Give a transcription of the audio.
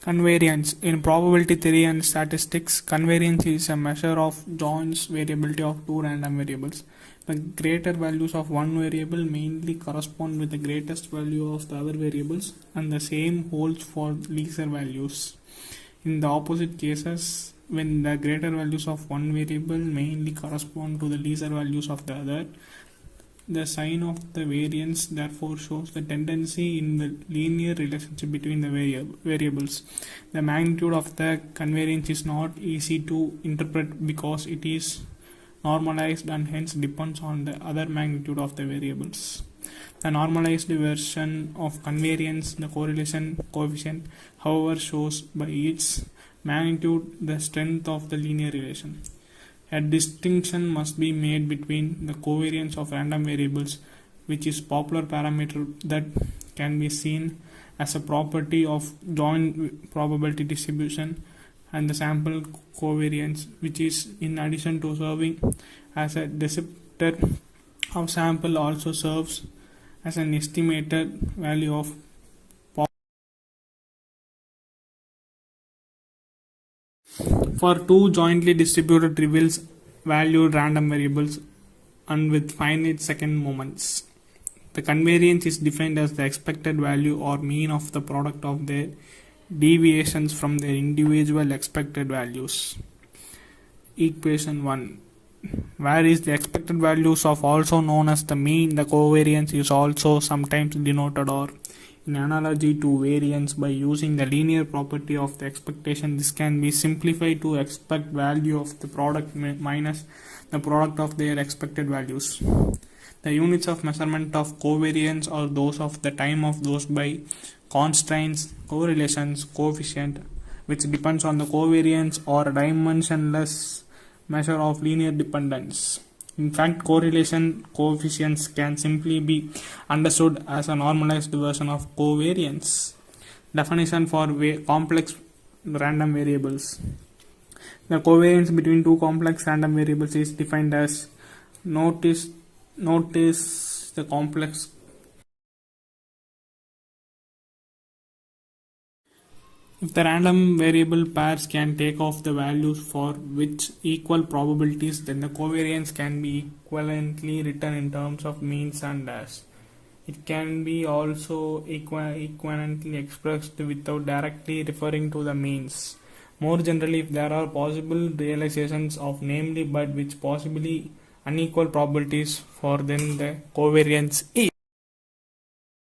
Convariance. In probability theory and statistics, convariance is a measure of Jones variability of two random variables. The greater values of one variable mainly correspond with the greatest value of the other variables, and the same holds for lesser values. In the opposite cases, when the greater values of one variable mainly correspond to the lesser values of the other, the sign of the variance therefore shows the tendency in the linear relationship between the variables. The magnitude of the convariance is not easy to interpret because it is normalized and hence depends on the other magnitude of the variables. The normalized version of convariance, the correlation coefficient, however, shows by its magnitude the strength of the linear relation. A distinction must be made between the covariance of random variables, which is popular parameter that can be seen as a property of joint probability distribution, and the sample covariance, which is in addition to serving as a descriptor of sample also serves as an estimated value of for two jointly distributed trivial valued random variables and with finite second moments. The convariance is defined as the expected value or mean of the product of their deviations from their individual expected values. Equation 1. Where is the expected values of also known as the mean, the covariance is also sometimes denoted or in analogy to variance by using the linear property of the expectation. This can be simplified to expect value of the product minus the product of their expected values. The units of measurement of covariance are those of the time of those by constraints, correlations, coefficient, which depends on the covariance, or a dimensionless measure of linear dependence. In fact, correlation coefficients can simply be understood as a normalized version of covariance. Definition for complex random variables. The covariance between two complex random variables is defined as notice the complex if the random variable pairs can take off the values for which equal probabilities, then the covariance can be equivalently written in terms of means and dash. It can be also equivalently expressed without directly referring to the means. More generally, if there are possible realizations of namely but which possibly unequal probabilities, for then the covariance is